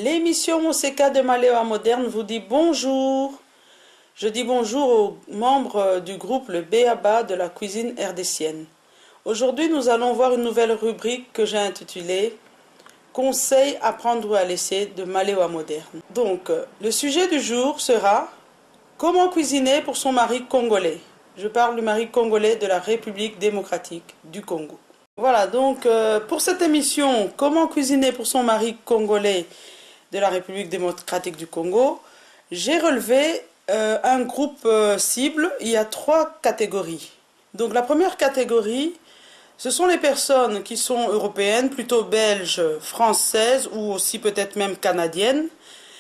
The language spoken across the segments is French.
L'émission Mousseka de Maléwa Moderne vous dit bonjour. Je dis bonjour aux membres du groupe Le Béaba de la cuisine rdécienne. Aujourd'hui, nous allons voir une nouvelle rubrique que j'ai intitulée Conseils à prendre ou à laisser de Maléwa Moderne. Donc, le sujet du jour sera comment cuisiner pour son mari congolais. Je parle du mari congolais de la République démocratique du Congo. Voilà, donc pour cette émission, comment cuisiner pour son mari congolais de la République démocratique du Congo, j'ai relevé un groupe cible. Il y a 3 catégories. Donc la première catégorie, ce sont les personnes qui sont européennes, plutôt belges, françaises ou aussi peut-être même canadiennes,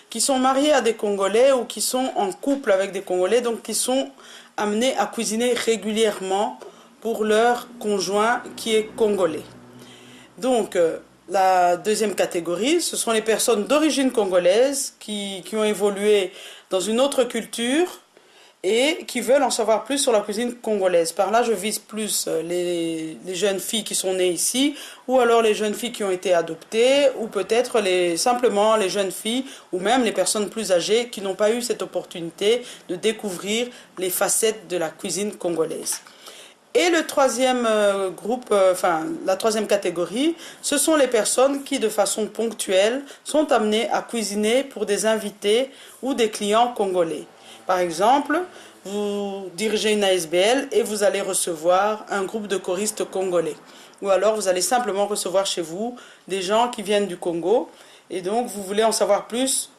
qui sont mariées à des Congolais ou qui sont en couple avec des Congolais, donc qui sont amenées à cuisiner régulièrement pour leur conjoint qui est congolais. Donc, la deuxième catégorie, ce sont les personnes d'origine congolaise qui ont évolué dans une autre culture et qui veulent en savoir plus sur la cuisine congolaise. Par là, je vise plus les jeunes filles qui sont nées ici, ou alors les jeunes filles qui ont été adoptées, ou peut-être simplement les jeunes filles, ou même les personnes plus âgées qui n'ont pas eu cette opportunité de découvrir les facettes de la cuisine congolaise. Et le troisième groupe, la troisième catégorie, ce sont les personnes qui, de façon ponctuelle, sont amenées à cuisiner pour des invités ou des clients congolais. Par exemple, vous dirigez une ASBL et vous allez recevoir un groupe de choristes congolais. Ou alors, vous allez simplement recevoir chez vous des gens qui viennent du Congo. Et donc, vous voulez en savoir plus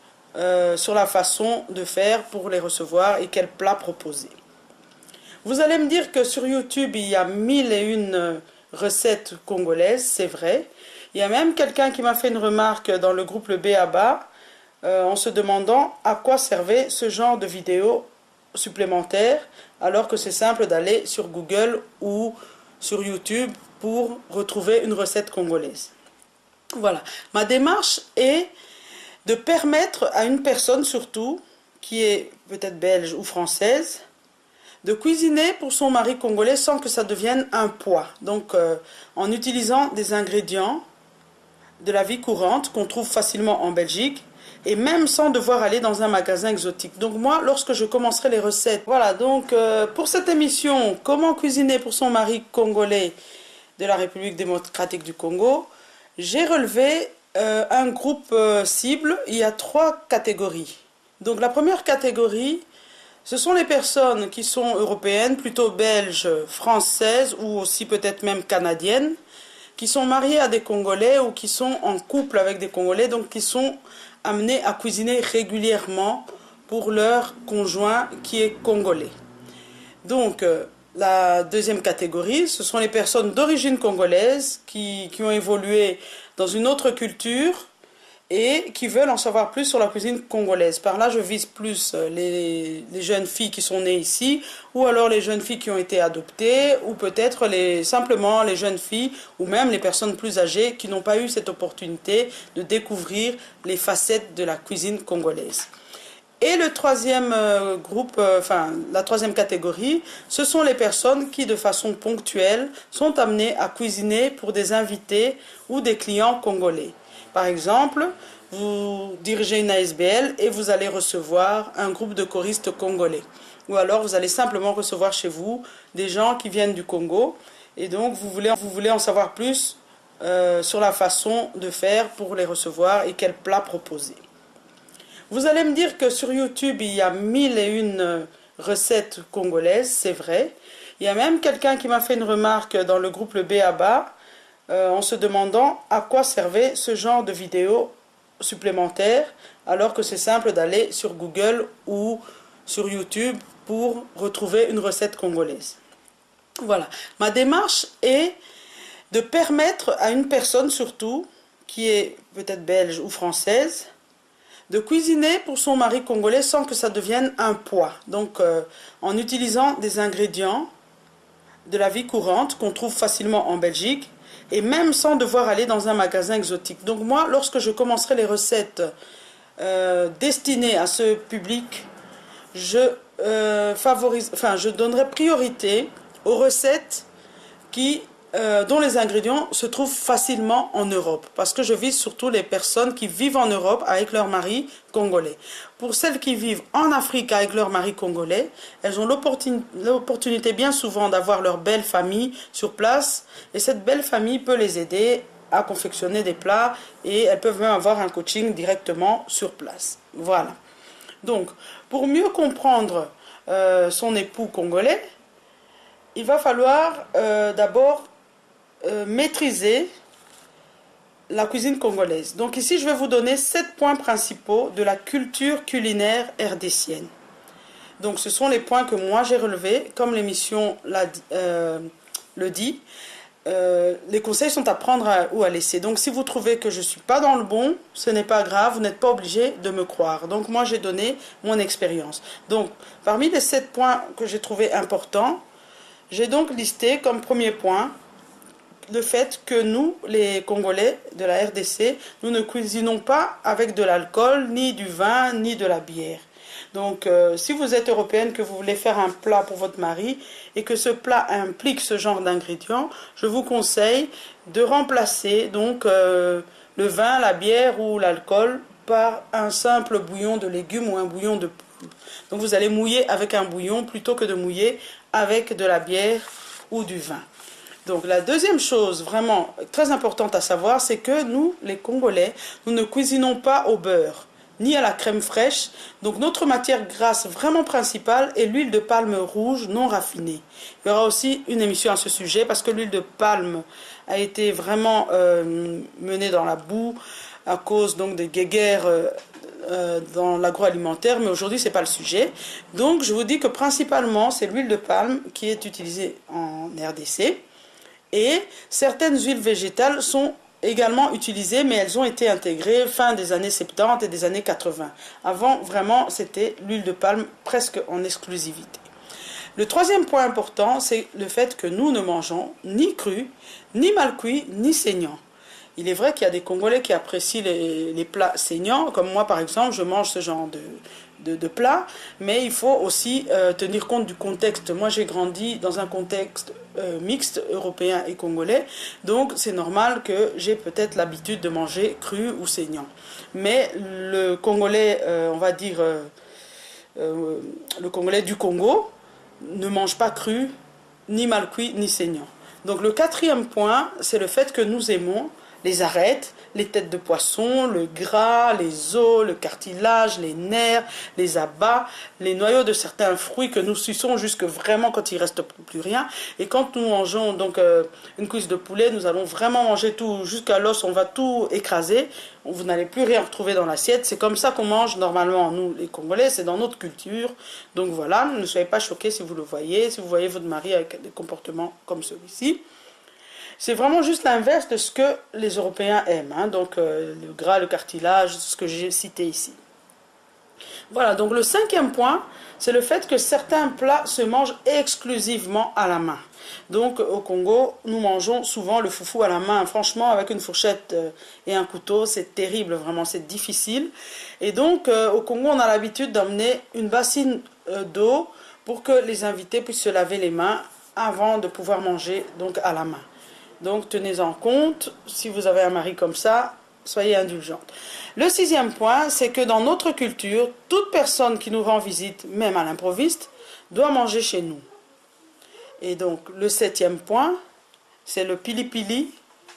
sur la façon de faire pour les recevoir et quels plats proposer. Vous allez me dire que sur YouTube, il y a 1001 recettes congolaises, c'est vrai. Il y a même quelqu'un qui m'a fait une remarque dans le groupe Le Béaba en se demandant à quoi servait ce genre de vidéos supplémentaires, alors que c'est simple d'aller sur Google ou sur YouTube pour retrouver une recette congolaise. Voilà. Ma démarche est de permettre à une personne surtout, qui est peut-être belge ou française, de cuisiner pour son mari congolais sans que ça devienne un poids. Donc, en utilisant des ingrédients de la vie courante qu'on trouve facilement en Belgique et même sans devoir aller dans un magasin exotique. Donc moi, lorsque je commencerai les recettes, voilà, donc pour cette émission, comment cuisiner pour son mari congolais de la République démocratique du Congo, j'ai relevé un groupe cible. Il y a 3 catégories. Donc la première catégorie, ce sont les personnes qui sont européennes, plutôt belges, françaises ou aussi peut-être même canadiennes, qui sont mariées à des Congolais ou qui sont en couple avec des Congolais, donc qui sont amenées à cuisiner régulièrement pour leur conjoint qui est congolais. Donc, la deuxième catégorie, ce sont les personnes d'origine congolaise qui ont évolué dans une autre culture et qui veulent en savoir plus sur la cuisine congolaise. Par là, je vise plus les jeunes filles qui sont nées ici, ou alors les jeunes filles qui ont été adoptées, ou peut-être simplement les jeunes filles, ou même les personnes plus âgées qui n'ont pas eu cette opportunité de découvrir les facettes de la cuisine congolaise. Et le troisième groupe, la troisième catégorie, ce sont les personnes qui, de façon ponctuelle, sont amenées à cuisiner pour des invités ou des clients congolais. Par exemple, vous dirigez une ASBL et vous allez recevoir un groupe de choristes congolais. Ou alors, vous allez simplement recevoir chez vous des gens qui viennent du Congo. Et donc, vous voulez en savoir plus sur la façon de faire pour les recevoir et quels plats proposer. Vous allez me dire que sur YouTube, il y a 1001 recettes congolaises, c'est vrai. Il y a même quelqu'un qui m'a fait une remarque dans le groupe Le Béaba en se demandant à quoi servait ce genre de vidéos supplémentaires, alors que c'est simple d'aller sur Google ou sur YouTube pour retrouver une recette congolaise. Voilà. Ma démarche est de permettre à une personne surtout, qui est peut-être belge ou française, de cuisiner pour son mari congolais sans que ça devienne un poids. Donc, en utilisant des ingrédients de la vie courante qu'on trouve facilement en Belgique et même sans devoir aller dans un magasin exotique. Donc moi, lorsque je commencerai les recettes destinées à ce public, je donnerai priorité aux recettes qui dont les ingrédients se trouvent facilement en Europe. Parce que je vise surtout les personnes qui vivent en Europe avec leur mari congolais. Pour celles qui vivent en Afrique avec leur mari congolais, elles ont l'opportunité bien souvent d'avoir leur belle famille sur place. Et cette belle famille peut les aider à confectionner des plats et elles peuvent même avoir un coaching directement sur place. Voilà. Donc, pour mieux comprendre son époux congolais, il va falloir d'abord maîtriser la cuisine congolaise. Donc ici, je vais vous donner 7 points principaux de la culture culinaire rdcienne. Donc ce sont les points que moi j'ai relevés, comme l'émission le dit. Les conseils sont à prendre ou à laisser. Donc si vous trouvez que je ne suis pas dans le bon, ce n'est pas grave, vous n'êtes pas obligé de me croire. Donc moi j'ai donné mon expérience. Donc parmi les 7 points que j'ai trouvé importants, j'ai donc listé comme premier point le fait que nous, les Congolais de la RDC, nous ne cuisinons pas avec de l'alcool, ni du vin, ni de la bière. Donc, si vous êtes européenne, que vous voulez faire un plat pour votre mari et que ce plat implique ce genre d'ingrédients, je vous conseille de remplacer donc le vin, la bière ou l'alcool par un simple bouillon de légumes ou un bouillon de poule. Donc, vous allez mouiller avec un bouillon plutôt que de mouiller avec de la bière ou du vin. Donc la deuxième chose vraiment très importante à savoir, c'est que nous, les Congolais, nous ne cuisinons pas au beurre, ni à la crème fraîche. Donc notre matière grasse vraiment principale est l'huile de palme rouge non raffinée. Il y aura aussi une émission à ce sujet parce que l'huile de palme a été vraiment menée dans la boue à cause donc des guéguerres dans l'agroalimentaire, mais aujourd'hui c'est pas le sujet. Donc je vous dis que principalement c'est l'huile de palme qui est utilisée en RDC. Et certaines huiles végétales sont également utilisées, mais elles ont été intégrées fin des années 70 et des années 80. Avant, vraiment, c'était l'huile de palme presque en exclusivité. Le troisième point important, c'est le fait que nous ne mangeons ni cru, ni mal cuit, ni saignant. Il est vrai qu'il y a des Congolais qui apprécient les plats saignants, comme moi par exemple, je mange ce genre de plats, mais il faut aussi tenir compte du contexte. Moi j'ai grandi dans un contexte mixte, européen et congolais, donc c'est normal que j'ai peut-être l'habitude de manger cru ou saignant. Mais le Congolais, on va dire, le Congolais du Congo, ne mange pas cru, ni mal cuit, ni saignant. Donc le quatrième point, c'est le fait que nous aimons les arêtes, les têtes de poisson, le gras, les os, le cartilage, les nerfs, les abats, les noyaux de certains fruits que nous suçons jusque vraiment quand il ne reste plus rien. Et quand nous mangeons donc une cuisse de poulet, nous allons vraiment manger tout jusqu'à l'os, on va tout écraser. Vous n'allez plus rien retrouver dans l'assiette. C'est comme ça qu'on mange normalement, nous les Congolais, c'est dans notre culture. Donc voilà, ne soyez pas choqués si vous le voyez, si vous voyez votre mari avec des comportements comme celui-ci. C'est vraiment juste l'inverse de ce que les Européens aiment, hein. Donc le gras, le cartilage, ce que j'ai cité ici. Voilà, donc le cinquième point, c'est le fait que certains plats se mangent exclusivement à la main. Donc au Congo, nous mangeons souvent le foufou à la main. Franchement, avec une fourchette et un couteau, c'est terrible, vraiment, c'est difficile. Et donc au Congo, on a l'habitude d'emmener une bassine d'eau pour que les invités puissent se laver les mains avant de pouvoir manger donc à la main. Donc tenez-en compte, si vous avez un mari comme ça, soyez indulgente. Le sixième point, c'est que dans notre culture, toute personne qui nous rend visite, même à l'improviste, doit manger chez nous. Et donc le septième point, c'est le pili-pili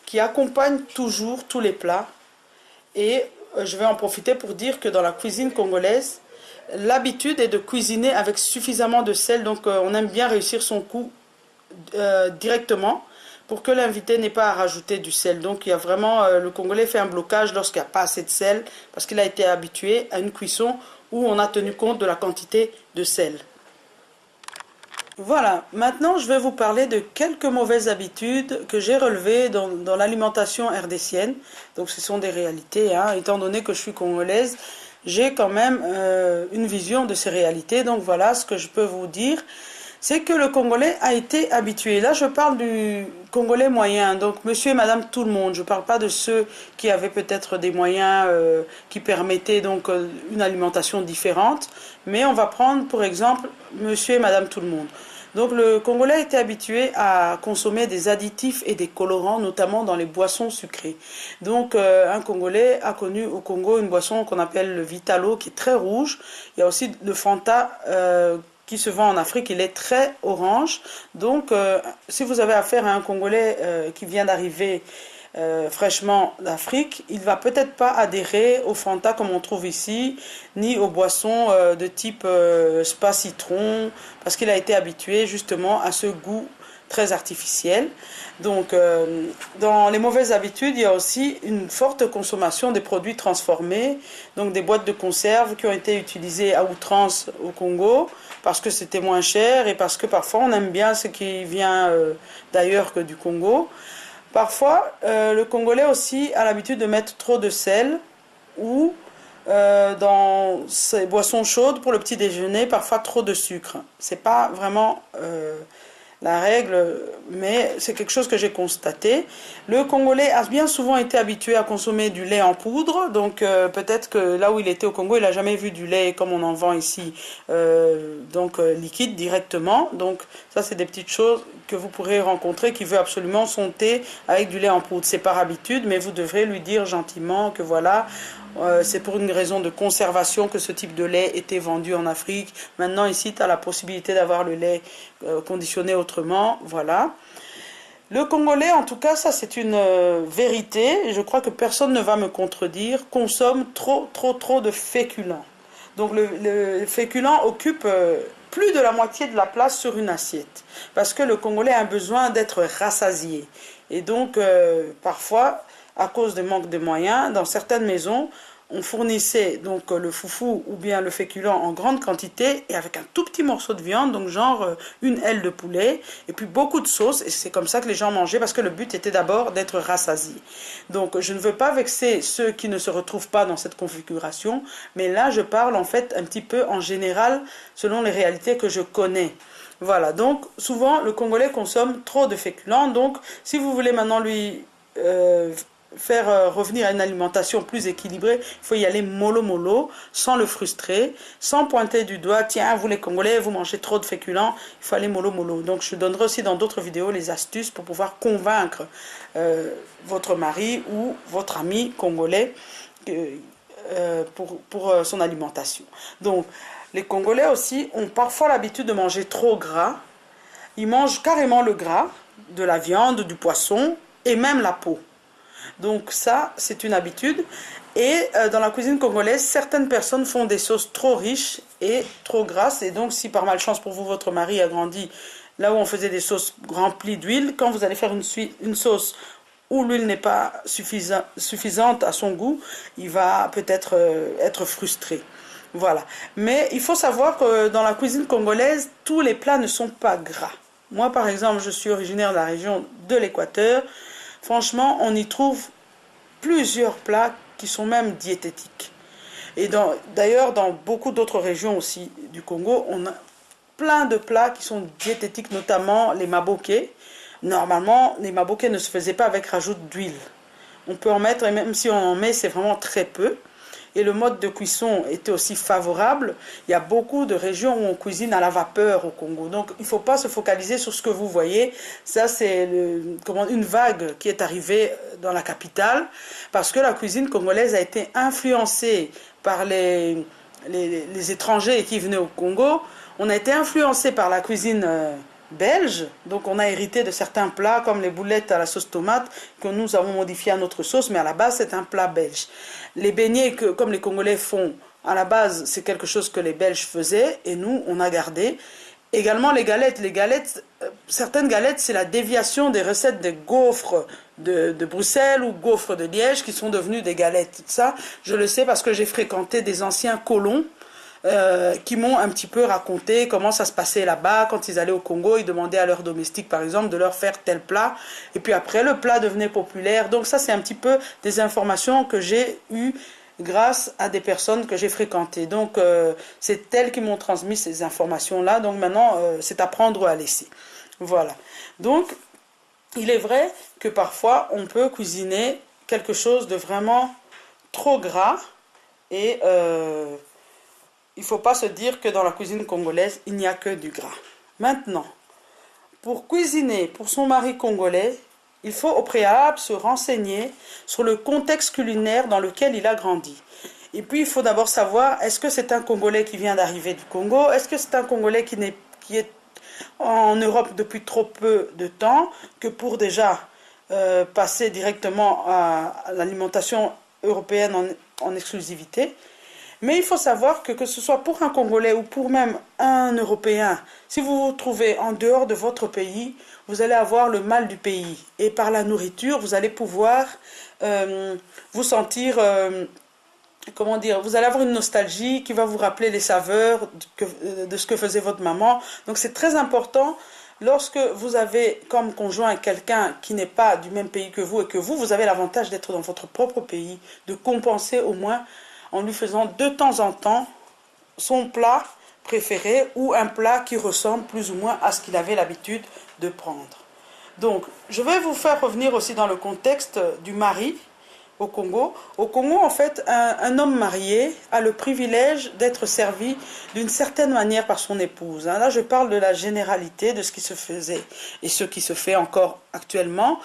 qui accompagne toujours tous les plats. Et je vais en profiter pour dire que dans la cuisine congolaise, l'habitude est de cuisiner avec suffisamment de sel, donc on aime bien réussir son coup directement, pour que l'invité n'ait pas à rajouter du sel. Donc il y a vraiment, le Congolais fait un blocage lorsqu'il n'y a pas assez de sel, parce qu'il a été habitué à une cuisson où on a tenu compte de la quantité de sel. Voilà, maintenant je vais vous parler de quelques mauvaises habitudes que j'ai relevées dans l'alimentation rdcienne. Donc ce sont des réalités, hein. Étant donné que je suis congolaise, j'ai quand même une vision de ces réalités. Donc voilà ce que je peux vous dire. C'est que le Congolais a été habitué. Là, je parle du Congolais moyen, donc monsieur et madame tout le monde. Je ne parle pas de ceux qui avaient peut-être des moyens qui permettaient donc une alimentation différente. Mais on va prendre, pour exemple, monsieur et madame tout le monde. Donc le Congolais était habitué à consommer des additifs et des colorants, notamment dans les boissons sucrées. Donc un Congolais a connu au Congo une boisson qu'on appelle le Vitalo, qui est très rouge. Il y a aussi le Fanta qui se vend en Afrique, il est très orange. Donc si vous avez affaire à un Congolais qui vient d'arriver fraîchement d'Afrique, il va peut-être pas adhérer au Fanta comme on trouve ici, ni aux boissons de type Spa Citron, parce qu'il a été habitué justement à ce goût très artificiel. Donc, dans les mauvaises habitudes, il y a aussi une forte consommation des produits transformés, donc des boîtes de conserve qui ont été utilisées à outrance au Congo, parce que c'était moins cher et parce que parfois on aime bien ce qui vient d'ailleurs que du Congo. Parfois, le Congolais aussi a l'habitude de mettre trop de sel ou dans ses boissons chaudes pour le petit déjeuner, parfois trop de sucre. C'est pas vraiment la règle, mais c'est quelque chose que j'ai constaté. Le Congolais a bien souvent été habitué à consommer du lait en poudre, donc peut-être que là où il était au Congo, il n'a jamais vu du lait comme on en vend ici, liquide directement. Donc ça, c'est des petites choses que vous pourrez rencontrer qui veut absolument son thé avec du lait en poudre. C'est par habitude, mais vous devrez lui dire gentiment que voilà, c'est pour une raison de conservation que ce type de lait était vendu en Afrique. Maintenant, ici, tu as la possibilité d'avoir le lait conditionné autrement. Voilà. Le Congolais, en tout cas, ça c'est une vérité, et je crois que personne ne va me contredire, consomme trop de féculents. Donc le féculent occupe plus de la moitié de la place sur une assiette, parce que le Congolais a besoin d'être rassasié. Et donc, parfois, à cause de manque de moyens, dans certaines maisons, on fournissait donc le foufou ou bien le féculent en grande quantité et avec un tout petit morceau de viande, donc genre une aile de poulet, et puis beaucoup de sauce, et c'est comme ça que les gens mangeaient, parce que le but était d'abord d'être rassasié. Donc je ne veux pas vexer ceux qui ne se retrouvent pas dans cette configuration, mais là je parle en fait un petit peu en général, selon les réalités que je connais. Voilà, donc souvent le Congolais consomme trop de féculents, donc si vous voulez maintenant lui faire revenir à une alimentation plus équilibrée, il faut y aller mollo, sans le frustrer, sans pointer du doigt, tiens, vous les Congolais, vous mangez trop de féculents, il faut aller mollo. Donc je donnerai aussi dans d'autres vidéos les astuces pour pouvoir convaincre votre mari ou votre ami congolais pour son alimentation. Donc les Congolais aussi ont parfois l'habitude de manger trop gras. Ils mangent carrément le gras de la viande, du poisson et même la peau. Donc ça, c'est une habitude. Et dans la cuisine congolaise, certaines personnes font des sauces trop riches et trop grasses. Et donc, si par malchance pour vous, votre mari a grandi là où on faisait des sauces remplies d'huile, quand vous allez faire une sauce où l'huile n'est pas suffisante à son goût, il va peut-être être frustré. Voilà. Mais il faut savoir que dans la cuisine congolaise, tous les plats ne sont pas gras. Moi, par exemple, je suis originaire de la région de l'Équateur. Franchement, on y trouve plusieurs plats qui sont même diététiques. Et d'ailleurs, dans beaucoup d'autres régions aussi du Congo, on a plein de plats qui sont diététiques, notamment les maboké. Normalement, les maboké ne se faisaient pas avec rajout d'huile. On peut en mettre, et même si on en met, c'est vraiment très peu. Et le mode de cuisson était aussi favorable. Il y a beaucoup de régions où on cuisine à la vapeur au Congo. Donc il ne faut pas se focaliser sur ce que vous voyez. Ça, c'est une vague qui est arrivée dans la capitale, parce que la cuisine congolaise a été influencée par les étrangers qui venaient au Congo. On a été influencé par la cuisine belge, donc on a hérité de certains plats comme les boulettes à la sauce tomate que nous avons modifié à notre sauce, mais à la base c'est un plat belge. Les beignets, comme les Congolais font, à la base c'est quelque chose que les Belges faisaient et nous on a gardé. Également les galettes, certaines galettes c'est la déviation des recettes des gaufres de Bruxelles ou gaufres de Liège qui sont devenues des galettes. Ça je le sais parce que j'ai fréquenté des anciens colons qui m'ont un petit peu raconté comment ça se passait là-bas. Quand ils allaient au Congo, ils demandaient à leurs domestiques, par exemple, de leur faire tel plat. Et puis après, le plat devenait populaire. Donc ça, c'est un petit peu des informations que j'ai eues grâce à des personnes que j'ai fréquentées. Donc c'est elles qui m'ont transmis ces informations-là. Donc maintenant, c'est à prendre ou à laisser. Voilà. Donc, il est vrai que parfois, on peut cuisiner quelque chose de vraiment trop gras et il ne faut pas se dire que dans la cuisine congolaise, il n'y a que du gras. Maintenant, pour cuisiner pour son mari congolais, il faut au préalable se renseigner sur le contexte culinaire dans lequel il a grandi. Et puis, il faut d'abord savoir, est-ce que c'est un Congolais qui vient d'arriver du Congo? Est-ce que c'est un Congolais qui est en Europe depuis trop peu de temps que pour déjà passer directement à l'alimentation européenne en exclusivité? Mais il faut savoir que ce soit pour un Congolais ou pour même un Européen, si vous vous trouvez en dehors de votre pays, vous allez avoir le mal du pays. Et par la nourriture, vous allez pouvoir vous sentir, comment dire, vous allez avoir une nostalgie qui va vous rappeler les saveurs de ce que faisait votre maman. Donc c'est très important, lorsque vous avez comme conjoint quelqu'un qui n'est pas du même pays que vous et que vous avez l'avantage d'être dans votre propre pays, de compenser au moins en lui faisant de temps en temps son plat préféré ou un plat qui ressemble plus ou moins à ce qu'il avait l'habitude de prendre. Donc, je vais vous faire revenir aussi dans le contexte du mari au Congo. Au Congo, en fait, un homme marié a le privilège d'être servi d'une certaine manière par son épouse. Là, je parle de la généralité de ce qui se faisait et ce qui se fait encore actuellement.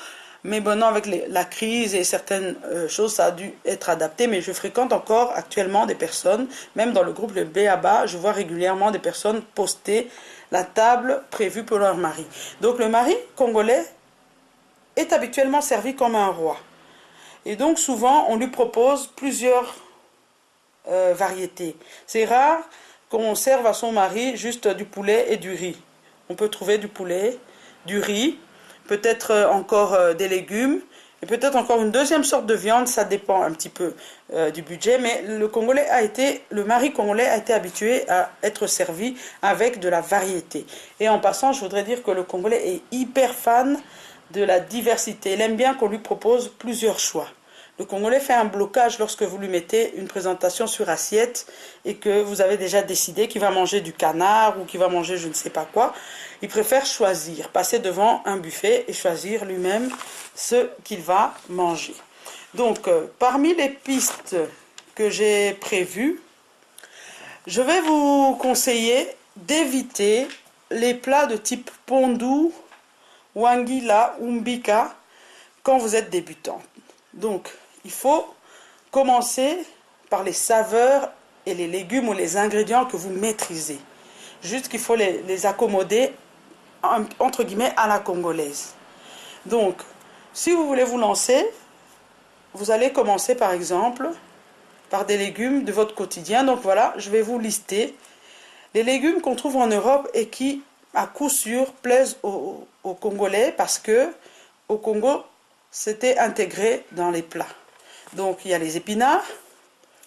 Mais maintenant, avec la crise et certaines choses, ça a dû être adapté. Mais je fréquente encore actuellement des personnes, même dans le groupe Le B.A.B.A, je vois régulièrement des personnes poster la table prévue pour leur mari. Donc le mari congolais est habituellement servi comme un roi. Et donc souvent, on lui propose plusieurs variétés. C'est rare qu'on serve à son mari juste du poulet et du riz. On peut trouver du poulet, du riz, peut-être encore des légumes, et peut-être encore une deuxième sorte de viande, ça dépend un petit peu du budget, mais le mari congolais a été habitué à être servi avec de la variété. Et en passant, je voudrais dire que le Congolais est hyper fan de la diversité. Il aime bien qu'on lui propose plusieurs choix. Le Congolais fait un blocage lorsque vous lui mettez une présentation sur assiette et que vous avez déjà décidé qu'il va manger du canard ou qu'il va manger je ne sais pas quoi. Il préfère choisir, passer devant un buffet et choisir lui-même ce qu'il va manger. Donc, parmi les pistes que j'ai prévues, je vais vous conseiller d'éviter les plats de type pondu, wangila ou mbika quand vous êtes débutant. Donc, il faut commencer par les saveurs et les légumes ou les ingrédients que vous maîtrisez. Juste qu'il faut les accommoder, entre guillemets, à la congolaise. Donc, si vous voulez vous lancer, vous allez commencer par exemple par des légumes de votre quotidien. Donc voilà, je vais vous lister les légumes qu'on trouve en Europe et qui, à coup sûr, plaisent aux Congolais parce que au Congo, c'était intégré dans les plats. Donc il y a les épinards,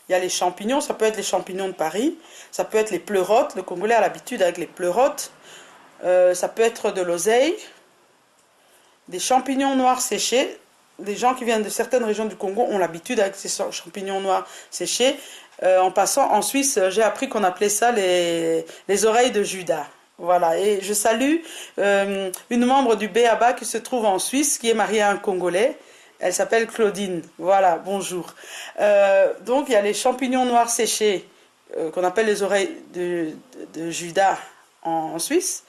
il y a les champignons, ça peut être les champignons de Paris, ça peut être les pleurotes, le Congolais a l'habitude avec les pleurotes, ça peut être de l'oseille, des champignons noirs séchés. Les gens qui viennent de certaines régions du Congo ont l'habitude avec ces champignons noirs séchés. En passant en Suisse, j'ai appris qu'on appelait ça les oreilles de Judas. Voilà, et je salue une membre du B.A.B.A qui se trouve en Suisse, qui est mariée à un Congolais. Elle s'appelle Claudine. Voilà, bonjour. Donc, il y a les champignons noirs séchés, qu'on appelle les oreilles de Judas en Suisse.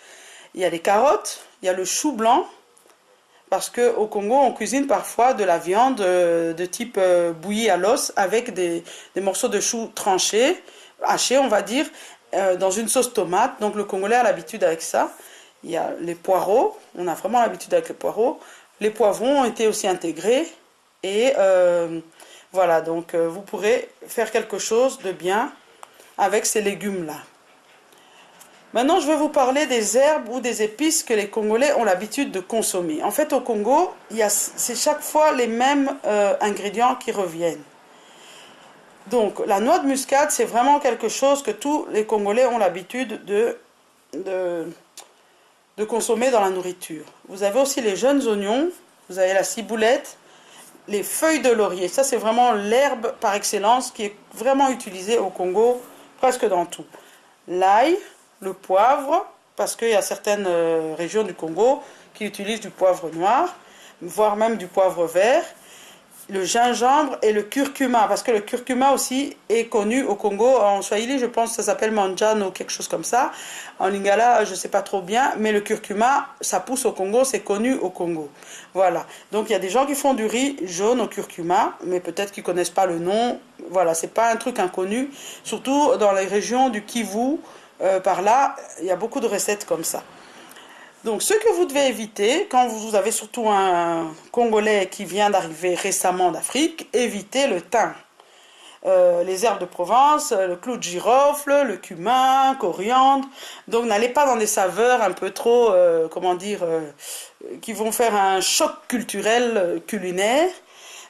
Il y a les carottes, il y a le chou blanc, parce qu'au Congo, on cuisine parfois de la viande de type bouillie à l'os avec des morceaux de chou tranchés, hachés, on va dire, dans une sauce tomate. Donc le Congolais a l'habitude avec ça. Il y a les poireaux, on a vraiment l'habitude avec les poireaux. Les poivrons ont été aussi intégrés. Et voilà, donc vous pourrez faire quelque chose de bien avec ces légumes-là. Maintenant, je vais vous parler des herbes ou des épices que les Congolais ont l'habitude de consommer. En fait, au Congo, c'est chaque fois les mêmes ingrédients qui reviennent. Donc, la noix de muscade, c'est vraiment quelque chose que tous les Congolais ont l'habitude de consommer dans la nourriture. Vous avez aussi les jeunes oignons, vous avez la ciboulette, les feuilles de laurier. Ça, c'est vraiment l'herbe par excellence qui est vraiment utilisée au Congo, presque dans tout. L'ail, le poivre, parce qu'il y a certaines régions du Congo qui utilisent du poivre noir, voire même du poivre vert. le gingembre et le curcuma, parce que le curcuma aussi est connu au Congo. En Swahili, je pense que ça s'appelle manjano ou quelque chose comme ça. En lingala, je ne sais pas trop bien, mais le curcuma, ça pousse au Congo, c'est connu au Congo. Voilà. Donc il y a des gens qui font du riz jaune au curcuma, mais peut-être qu'ils ne connaissent pas le nom. Voilà, c'est pas un truc inconnu. Surtout dans les régions du Kivu, par là, il y a beaucoup de recettes comme ça. Donc, ce que vous devez éviter, quand vous avez surtout un Congolais qui vient d'arriver récemment d'Afrique, évitez le thym. Les herbes de Provence, le clou de girofle, le cumin, coriandre. Donc, n'allez pas dans des saveurs un peu trop, comment dire, qui vont faire un choc culturel, culinaire.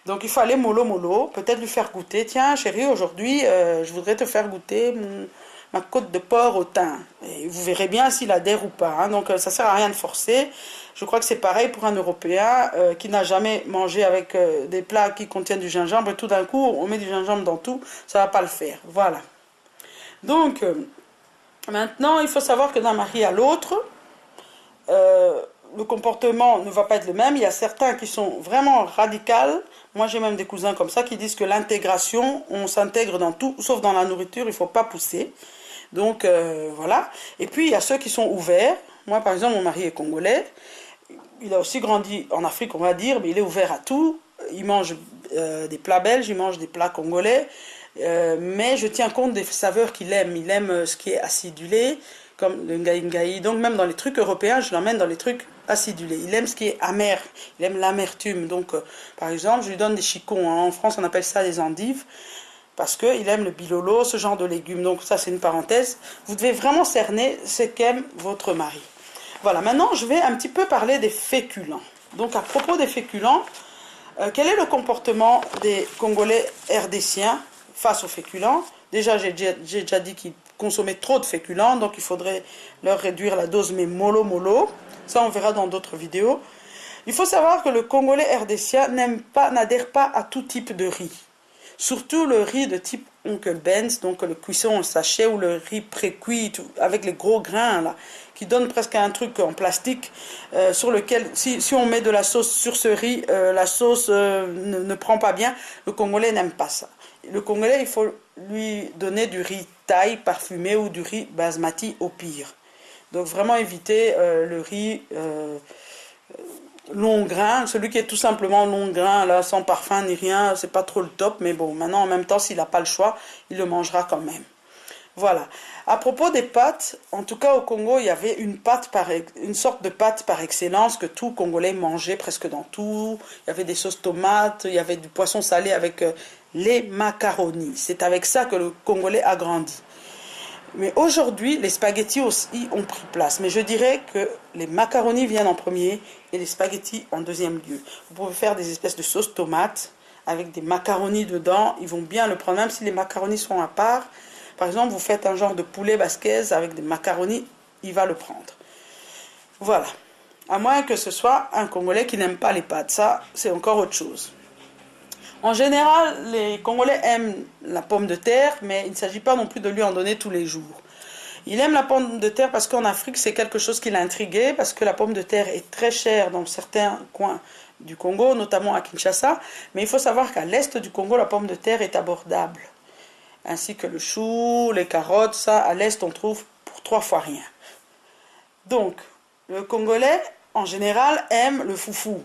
Donc, il faut aller mollo mollo, peut-être lui faire goûter. Tiens, chérie, aujourd'hui, je voudrais te faire goûter ma côte de porc au thym. Et vous verrez bien s'il adhère ou pas. Hein. Donc ça sert à rien de forcer. Je crois que c'est pareil pour un Européen qui n'a jamais mangé avec des plats qui contiennent du gingembre. Et tout d'un coup, on met du gingembre dans tout. Ça ne va pas le faire. Voilà. Donc, maintenant, il faut savoir que d'un mari à l'autre, le comportement ne va pas être le même. Il y a certains qui sont vraiment radicaux. Moi, j'ai même des cousins comme ça qui disent que l'intégration, on s'intègre dans tout, sauf dans la nourriture, il ne faut pas pousser. Donc, voilà. Et puis, il y a ceux qui sont ouverts. Moi, par exemple, mon mari est congolais. Il a aussi grandi en Afrique, on va dire, mais il est ouvert à tout. Il mange des plats belges, il mange des plats congolais. Mais je tiens compte des saveurs qu'il aime. Il aime ce qui est acidulé, comme le ngaï. Donc, même dans les trucs européens, je l'emmène dans les trucs acidulés. Il aime ce qui est amer. Il aime l'amertume. Donc, par exemple, je lui donne des chicons. Hein. En France, on appelle ça des endives. Parce qu'il aime le bilolo, ce genre de légumes. Donc ça, c'est une parenthèse. Vous devez vraiment cerner ce qu'aime votre mari. Voilà, maintenant, je vais un petit peu parler des féculents. Donc, à propos des féculents, quel est le comportement des Congolais rdéciens face aux féculents? Déjà, j'ai déjà dit qu'ils consommaient trop de féculents, donc il faudrait leur réduire la dose, mais mollo mollo. Ça, on verra dans d'autres vidéos. Il faut savoir que le Congolais rdécien n'adhère pas à tout type de riz. Surtout le riz de type Oncle Ben's, donc le cuisson en sachet ou le riz pré-cuit avec les gros grains là, qui donne presque un truc en plastique sur lequel, si on met de la sauce sur ce riz, la sauce ne prend pas bien. Le Congolais n'aime pas ça. Le Congolais, il faut lui donner du riz thaï parfumé ou du riz basmati au pire. Donc vraiment éviter le riz long grain, celui qui est tout simplement long grain, là, sans parfum ni rien, c'est pas trop le top, mais bon, maintenant, en même temps, s'il n'a pas le choix, il le mangera quand même. Voilà. À propos des pâtes, en tout cas au Congo, il y avait une sorte de pâte par excellence que tout Congolais mangeait presque dans tout. Il y avait des sauces tomates, il y avait du poisson salé avec les macaronis. C'est avec ça que le Congolais a grandi. Mais aujourd'hui, les spaghettis aussi ont pris place. Mais je dirais que les macaronis viennent en premier et les spaghettis en deuxième lieu. Vous pouvez faire des espèces de sauce tomate avec des macaronis dedans. Ils vont bien le prendre, même si les macaronis sont à part. Par exemple, vous faites un genre de poulet basquaise avec des macaronis, il va le prendre. Voilà. À moins que ce soit un Congolais qui n'aime pas les pâtes. Ça, c'est encore autre chose. En général, les Congolais aiment la pomme de terre, mais il ne s'agit pas non plus de lui en donner tous les jours. Il aime la pomme de terre parce qu'en Afrique, c'est quelque chose qui l'a intrigué, parce que la pomme de terre est très chère dans certains coins du Congo, notamment à Kinshasa. Mais il faut savoir qu'à l'est du Congo, la pomme de terre est abordable. Ainsi que le chou, les carottes, ça, à l'est, on trouve pour 3 fois rien. Donc, le Congolais, en général, aime le foufou.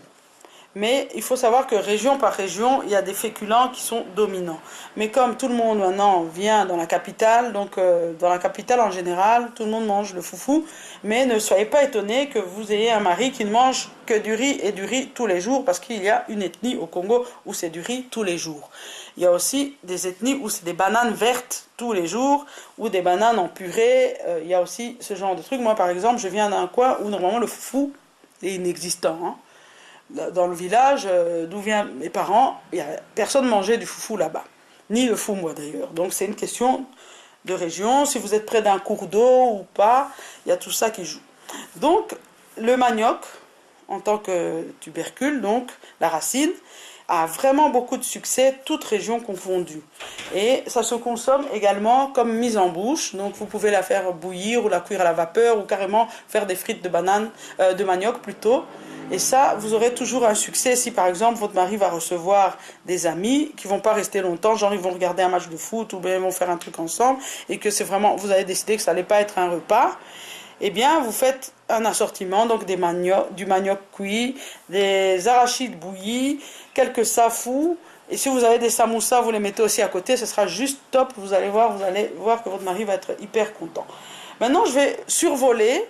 Mais il faut savoir que région par région, il y a des féculents qui sont dominants. Mais comme tout le monde maintenant vient dans la capitale, donc dans la capitale en général, tout le monde mange le foufou. Mais ne soyez pas étonnés que vous ayez un mari qui ne mange que du riz et du riz tous les jours, parce qu'il y a une ethnie au Congo où c'est du riz tous les jours. Il y a aussi des ethnies où c'est des bananes vertes tous les jours, ou des bananes en purée. Il y a aussi ce genre de truc. Moi, par exemple, je viens d'un coin où normalement le foufou est inexistant, hein. Dans le village d'où viennent mes parents, personne ne mangeait du foufou là-bas. Ni le fou, moi d'ailleurs. Donc c'est une question de région. Si vous êtes près d'un cours d'eau ou pas, il y a tout ça qui joue. Donc le manioc, en tant que tubercule, donc la racine, a vraiment beaucoup de succès, toutes régions confondues. Et ça se consomme également comme mise en bouche, donc vous pouvez la faire bouillir ou la cuire à la vapeur ou carrément faire des frites de banane, de manioc plutôt. Et ça, vous aurez toujours un succès si par exemple votre mari va recevoir des amis qui vont pas rester longtemps, genre ils vont regarder un match de foot ou bien ils vont faire un truc ensemble et que c'est vraiment, vous avez décidé que ça allait pas être un repas. Eh bien, vous faites un assortiment, donc du manioc cuit, des arachides bouillis, quelques safous. Et si vous avez des samoussas, vous les mettez aussi à côté, ce sera juste top. Vous allez voir que votre mari va être hyper content. Maintenant, je vais survoler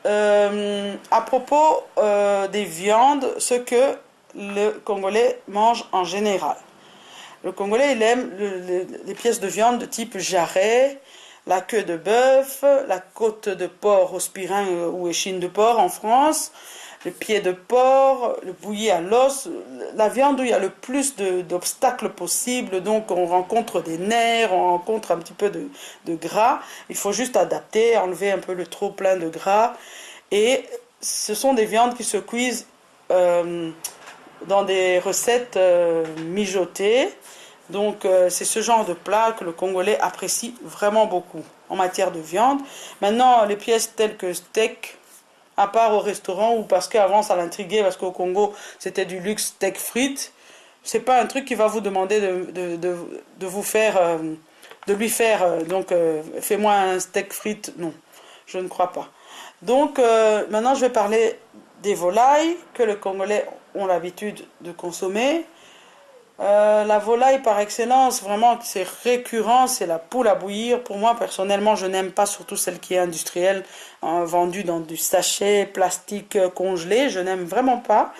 à propos des viandes, ce que le Congolais mange en général. Le Congolais, il aime les pièces de viande de type jarret, la queue de bœuf, la côte de porc au spirin ou échine de porc en France, le pied de porc, le bouilli à l'os, la viande où il y a le plus d'obstacles possibles, donc on rencontre des nerfs, on rencontre un petit peu de gras, il faut juste adapter, enlever un peu le trop plein de gras, et ce sont des viandes qui se cuisent dans des recettes mijotées. Donc c'est ce genre de plat que le Congolais apprécie vraiment beaucoup en matière de viande. Maintenant, les pièces telles que steak, à part au restaurant ou parce qu'avant ça l'intriguait, parce qu'au Congo c'était du luxe steak frites, c'est pas un truc qui va vous demander de vous faire, de lui faire, donc fais-moi un steak frites, non, je ne crois pas. Donc maintenant je vais parler des volailles que les Congolais ont l'habitude de consommer. La volaille par excellence, vraiment c'est récurrent, c'est la poule à bouillir. Pour moi personnellement, je n'aime pas surtout celle qui est industrielle, vendue dans du sachet plastique congelé, je n'aime vraiment pas.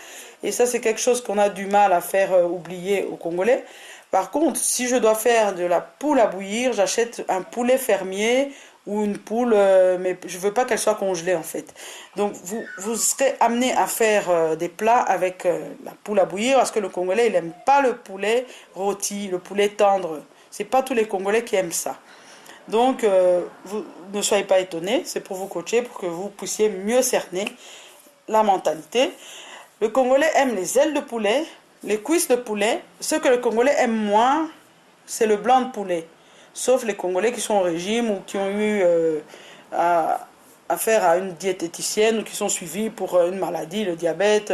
Et ça c'est quelque chose qu'on a du mal à faire oublier aux Congolais. Par contre, si je dois faire de la poule à bouillir, j'achète un poulet fermier ou une poule, mais je veux pas qu'elle soit congelée en fait. Donc vous serez amené à faire des plats avec la poule à bouillir parce que le Congolais il aime pas le poulet rôti, le poulet tendre. C'est pas tous les Congolais qui aiment ça. Donc vous ne soyez pas étonnés, c'est pour vous coacher, pour que vous puissiez mieux cerner la mentalité. Le Congolais aime les ailes de poulet, les cuisses de poulet. Ce que le Congolais aime moins, c'est le blanc de poulet. Sauf les Congolais qui sont au régime ou qui ont eu affaire à une diététicienne ou qui sont suivis pour une maladie, le diabète,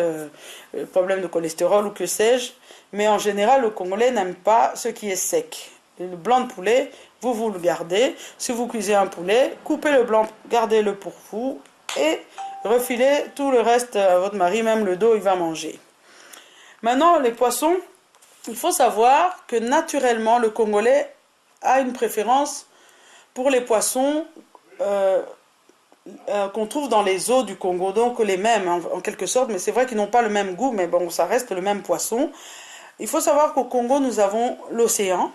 le problème de cholestérol ou que sais-je. Mais en général, le Congolais n'aime pas ce qui est sec. Le blanc de poulet, vous le gardez. Si vous cuisez un poulet, coupez le blanc, gardez-le pour vous et refilez tout le reste à votre mari, même le dos, il va manger. Maintenant, les poissons, il faut savoir que naturellement, le Congolais a une préférence pour les poissons qu'on trouve dans les eaux du Congo, donc les mêmes en quelque sorte, mais c'est vrai qu'ils n'ont pas le même goût, mais bon, ça reste le même poisson. Il faut savoir qu'au Congo, nous avons l'océan,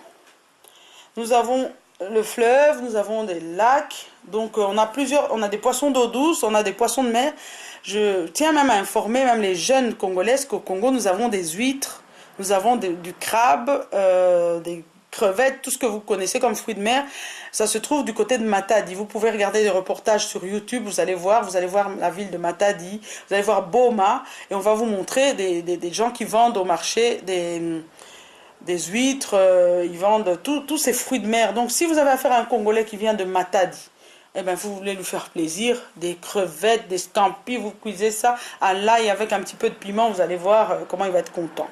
nous avons le fleuve, nous avons des lacs, donc on a des poissons d'eau douce, on a des poissons de mer. Je tiens même à informer même les jeunes Congolais qu'au Congo, nous avons des huîtres, nous avons du crabe, des crevettes, tout ce que vous connaissez comme fruits de mer, ça se trouve du côté de Matadi. Vous pouvez regarder des reportages sur YouTube, vous allez voir la ville de Matadi, vous allez voir Boma, et on va vous montrer des gens qui vendent au marché des huîtres, ils vendent tous ces fruits de mer. Donc si vous avez affaire à un Congolais qui vient de Matadi, eh ben, vous voulez lui faire plaisir, des crevettes, des scampis, vous cuisez ça à l'ail avec un petit peu de piment, vous allez voir comment il va être content.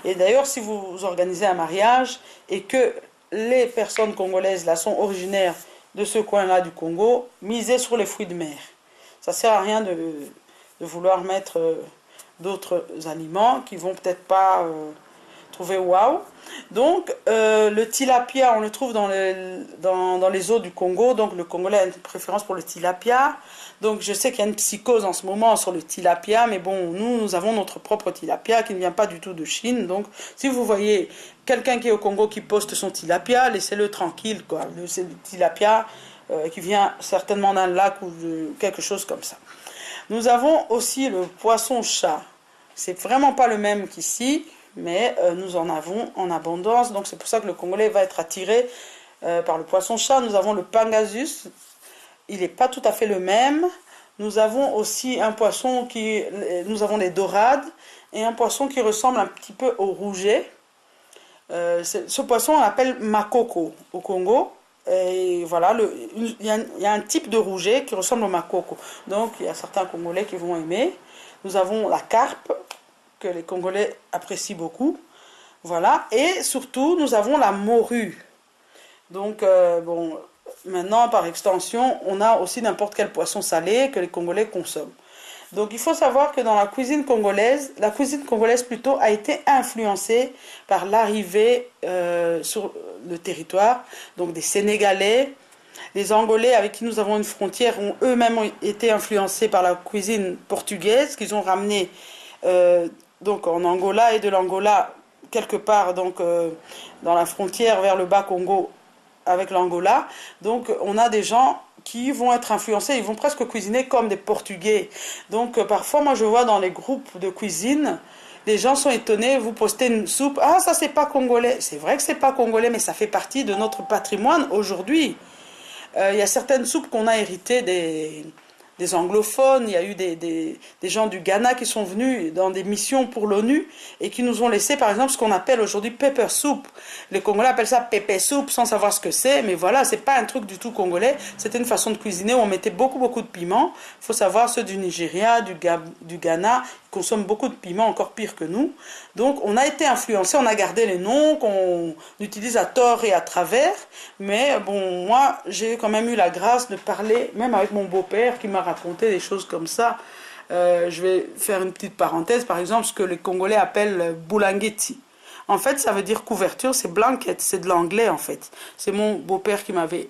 Et d'ailleurs, si vous organisez un mariage et que les personnes congolaises là sont originaires de ce coin-là du Congo, misez sur les fruits de mer. Ça ne sert à rien de vouloir mettre d'autres aliments qui vont peut-être pas trouver waouh. Donc, le tilapia, on le trouve dans les eaux du Congo. Donc, le Congolais a une préférence pour le tilapia. Donc, je sais qu'il y a une psychose en ce moment sur le tilapia. Mais bon, nous avons notre propre tilapia qui ne vient pas du tout de Chine. Donc, si vous voyez quelqu'un qui est au Congo qui poste son tilapia, laissez-le tranquille, quoi. C'est le tilapia qui vient certainement d'un lac ou de quelque chose comme ça. Nous avons aussi le poisson-chat. C'est vraiment pas le même qu'ici, mais nous en avons en abondance. Donc c'est pour ça que le Congolais va être attiré par le poisson-chat. Nous avons le Pangasus. Il n'est pas tout à fait le même. Nous avons aussi un poisson qui... Nous avons les dorades et un poisson qui ressemble un petit peu au rouget. Ce poisson, on l'appelle makoko au Congo. Et voilà, il y a un type de rouget qui ressemble au makoko. Donc, il y a certains Congolais qui vont aimer. Nous avons la carpe, que les Congolais apprécient beaucoup. Voilà, et surtout, nous avons la morue. Donc, bon, maintenant, par extension, on a aussi n'importe quel poisson salé que les Congolais consomment. Donc, il faut savoir que dans la cuisine congolaise plutôt, a été influencée par l'arrivée sur le territoire, donc des Sénégalais. Les Angolais avec qui nous avons une frontière ont eux-mêmes été influencés par la cuisine portugaise qu'ils ont ramené donc en Angola et de l'Angola quelque part donc dans la frontière vers le Bas-Congo avec l'Angola. Donc on a des gens qui vont être influencés, ils vont presque cuisiner comme des Portugais. Donc parfois moi je vois dans les groupes de cuisine, les gens sont étonnés, vous postez une soupe, ah ça c'est pas congolais. C'est vrai que c'est pas congolais, mais ça fait partie de notre patrimoine aujourd'hui. Il y a certaines soupes qu'on a héritées des anglophones. Il y a eu des gens du Ghana qui sont venus dans des missions pour l'ONU et qui nous ont laissé par exemple ce qu'on appelle aujourd'hui pepper soup. Les Congolais appellent ça pépé soup sans savoir ce que c'est, mais voilà, c'est pas un truc du tout congolais. C'était une façon de cuisiner où on mettait beaucoup de piment. Il faut savoir, ceux du Nigeria, du Ghana, ils consomment beaucoup de piment, encore pire que nous. Donc on a été influencés, on a gardé les noms qu'on utilise à tort et à travers, mais bon, moi j'ai quand même eu la grâce de parler, même avec mon beau-père qui m'a raconté des choses comme ça. Je vais faire une petite parenthèse, par exemple, ce que les Congolais appellent boulangeti. En fait, ça veut dire couverture, c'est blanket, c'est de l'anglais en fait. C'est mon beau-père qui m'avait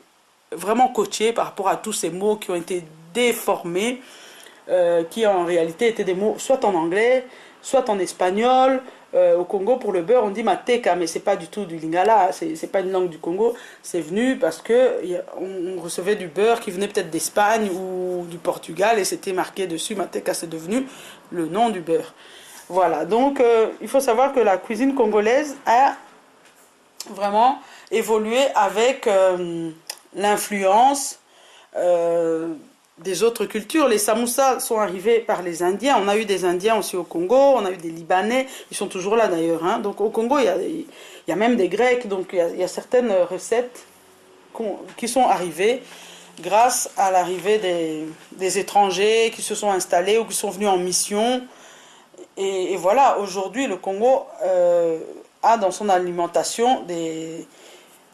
vraiment coaché par rapport à tous ces mots qui ont été déformés, qui en réalité étaient des mots soit en anglais, soit en espagnol. Au Congo, pour le beurre, on dit mateka, mais c'est pas du tout du lingala, c'est pas une langue du Congo. C'est venu parce que on recevait du beurre qui venait peut-être d'Espagne ou du Portugal et c'était marqué dessus mateka, c'est devenu le nom du beurre. Voilà, donc il faut savoir que la cuisine congolaise a vraiment évolué avec l'influence des autres cultures. Les samoussas sont arrivés par les Indiens. On a eu des Indiens aussi au Congo, on a eu des Libanais, ils sont toujours là d'ailleurs. Hein. Donc au Congo, il y a même des Grecs, donc il y a certaines recettes qui sont arrivées grâce à l'arrivée des étrangers qui se sont installés ou qui sont venus en mission. Et voilà, aujourd'hui, le Congo a dans son alimentation des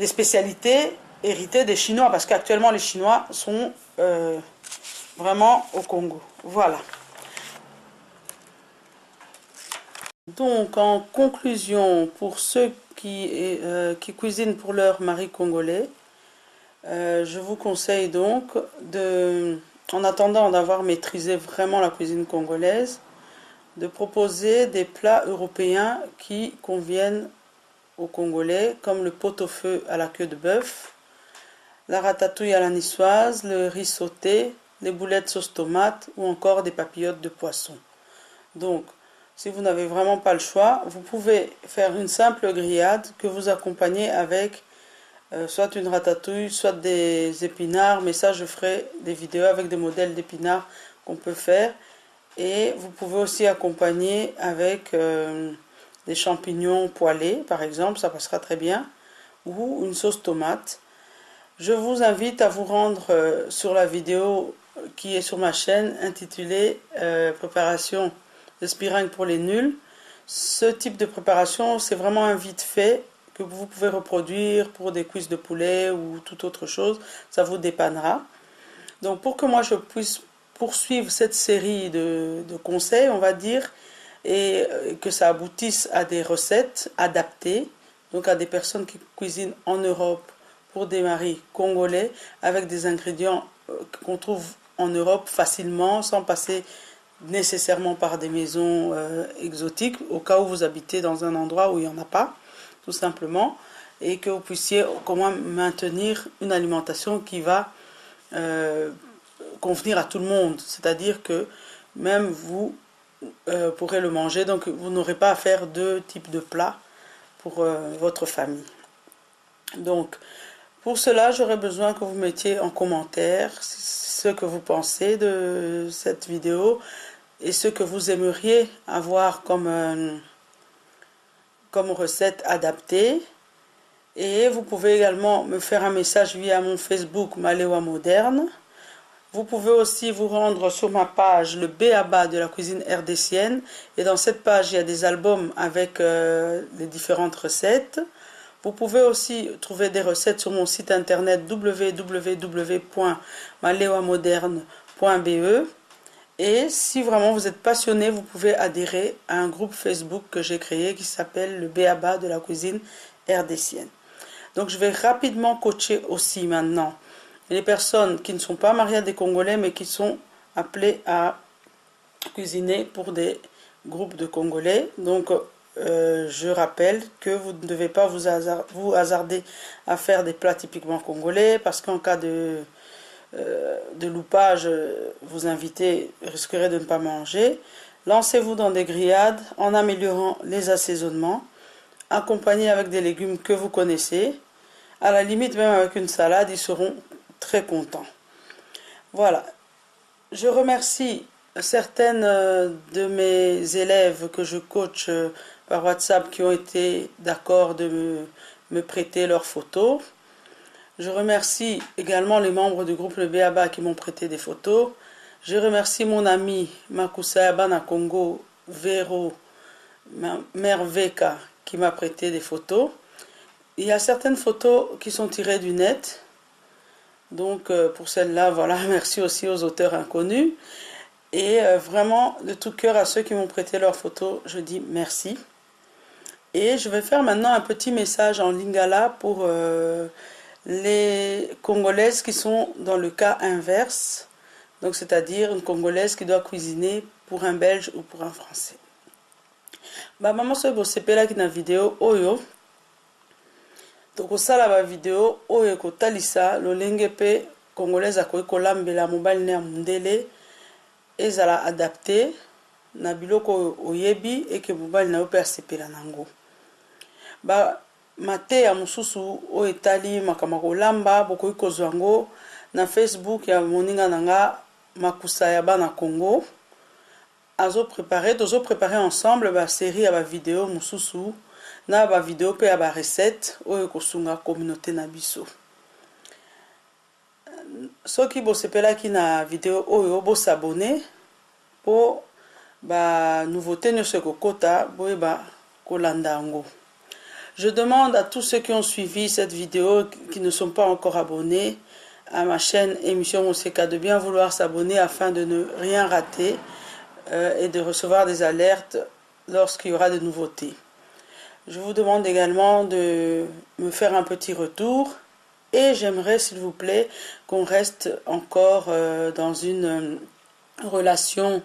spécialités héritées des Chinois, parce qu'actuellement les Chinois sont vraiment au Congo. Voilà. Donc, en conclusion, pour ceux qui cuisinent pour leur mari congolais, je vous conseille donc, en attendant d'avoir maîtrisé vraiment la cuisine congolaise, de proposer des plats européens qui conviennent aux Congolais, comme le pot-au-feu à la queue de bœuf, la ratatouille à la niçoise, le riz sauté, les boulettes sauce tomate ou encore des papillotes de poisson. Donc, si vous n'avez vraiment pas le choix, vous pouvez faire une simple grillade que vous accompagnez avec soit une ratatouille, soit des épinards, mais ça je ferai des vidéos avec des modèles d'épinards qu'on peut faire. Et vous pouvez aussi accompagner avec des champignons poêlés, par exemple, ça passera très bien, ou une sauce tomate. Je vous invite à vous rendre sur la vidéo qui est sur ma chaîne intitulée Préparation de spirang pour les nuls. Ce type de préparation, c'est vraiment un vite fait que vous pouvez reproduire pour des cuisses de poulet ou toute autre chose, ça vous dépannera. Donc pour que moi je puisse poursuivre cette série de conseils, on va dire, et que ça aboutisse à des recettes adaptées, donc à des personnes qui cuisinent en Europe pour des maris congolais, avec des ingrédients qu'on trouve en Europe facilement, sans passer nécessairement par des maisons exotiques, au cas où vous habitez dans un endroit où il n'y en a pas, tout simplement, et que vous puissiez au moins maintenir une alimentation qui va convenir à tout le monde, c'est-à-dire que même vous pourrez le manger, donc vous n'aurez pas à faire deux types de plats pour votre famille. Donc Pour cela, j'aurais besoin que vous mettiez en commentaire ce que vous pensez de cette vidéo et ce que vous aimeriez avoir comme recette adaptée. Et vous pouvez également me faire un message via mon Facebook Malewa Moderne. Vous pouvez aussi vous rendre sur ma page le B.A.B.A. de la cuisine rdcienne. Et dans cette page, il y a des albums avec les différentes recettes. Vous pouvez aussi trouver des recettes sur mon site internet www.malewamoderne.be. Et si vraiment vous êtes passionné, vous pouvez adhérer à un groupe Facebook que j'ai créé qui s'appelle le B.A.B.A. de la cuisine rdcienne. Donc je vais rapidement coacher aussi maintenant les personnes qui ne sont pas mariées à des Congolais mais qui sont appelées à cuisiner pour des groupes de Congolais. Donc je rappelle que vous ne devez pas vous hasarder à faire des plats typiquement congolais parce qu'en cas de loupage, vos invités risqueraient de ne pas manger. Lancez-vous dans des grillades en améliorant les assaisonnements, accompagnés avec des légumes que vous connaissez. À la limite, même avec une salade, ils seront très contents. Voilà. Je remercie certaines de mes élèves que je coach par WhatsApp qui ont été d'accord de me prêter leurs photos. Je remercie également les membres du groupe Le B.A.B.A. qui m'ont prêté des photos. Je remercie mon ami Makusa Bana Congo Vero Merveka qui m'a prêté des photos. Il y a certaines photos qui sont tirées du net. Donc pour celles-là, voilà, merci aussi aux auteurs inconnus. Et vraiment, de tout cœur à ceux qui m'ont prêté leurs photos, je dis merci. Et je vais faire maintenant un petit message en lingala pour les Congolaises qui sont dans le cas inverse. Donc c'est-à-dire une Congolaise qui doit cuisiner pour un Belge ou pour un Français. Ba maman so bosepela ki na vidéo oyo. Tokosala ba vidéo oyo ekotalisa lolenge pe Congolaise akoki kolambela mobali ne ya mundele ezala adapté na biloko oyebi eke mobali na yo pe asepela nango. Ba mate ya mosusu oyo etali makambo kolamba bokoki kozwa yango na Facebook ya moninga nanga Makusa ya Bana Congo. Tozo préparer ensemble ba série ya ba vidéo mosusu na ba vidéo pe ya ba recette oyo kosunga communauté na biso. Soki bosepelaki na vidéo oyo bosabone po ba nouveauté nyonso ekokota boyeba kolanda yango. Je demande à tous ceux qui ont suivi cette vidéo qui ne sont pas encore abonnés à ma chaîne Émission Moseka de bien vouloir s'abonner afin de ne rien rater et de recevoir des alertes lorsqu'il y aura des nouveautés. Je vous demande également de me faire un petit retour et j'aimerais s'il vous plaît qu'on reste encore dans une relation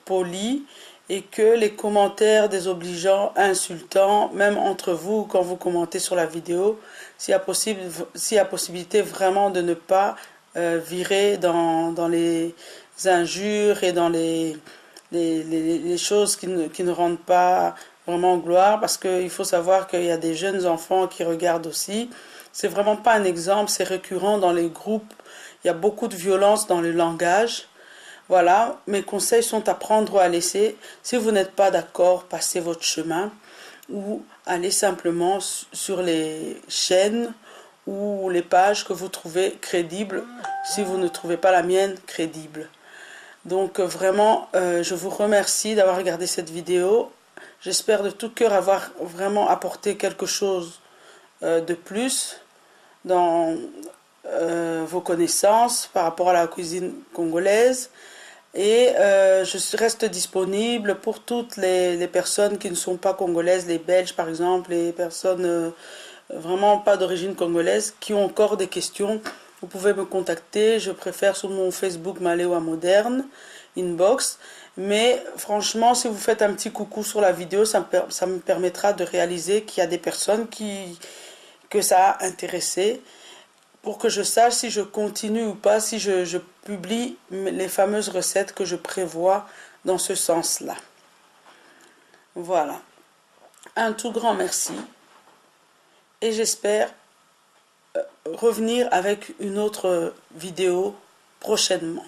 polie et que les commentaires désobligeants, insultants, même entre vous quand vous commentez sur la vidéo, s'il y a possibilité vraiment de ne pas virer dans les injures et dans les choses qui ne rendent pas vraiment gloire, parce qu'il faut savoir qu'il y a des jeunes enfants qui regardent aussi. C'est vraiment pas un exemple, c'est récurrent dans les groupes. Il y a beaucoup de violence dans le langage. Voilà, mes conseils sont à prendre ou à laisser. Si vous n'êtes pas d'accord, passez votre chemin ou allez simplement sur les chaînes ou les pages que vous trouvez crédibles si vous ne trouvez pas la mienne crédible. Donc vraiment, je vous remercie d'avoir regardé cette vidéo. J'espère de tout cœur avoir vraiment apporté quelque chose de plus dans vos connaissances par rapport à la cuisine congolaise. Et je reste disponible pour toutes les personnes qui ne sont pas congolaises, les Belges par exemple, les personnes vraiment pas d'origine congolaise qui ont encore des questions. Vous pouvez me contacter, je préfère sur mon Facebook Malewa Moderne, inbox. Mais franchement, si vous faites un petit coucou sur la vidéo, ça me permettra de réaliser qu'il y a des personnes que ça a intéressé, pour que je sache si je continue ou pas, si je publie les fameuses recettes que je prévois dans ce sens-là. Voilà. Un tout grand merci. Et j'espère revenir avec une autre vidéo prochainement.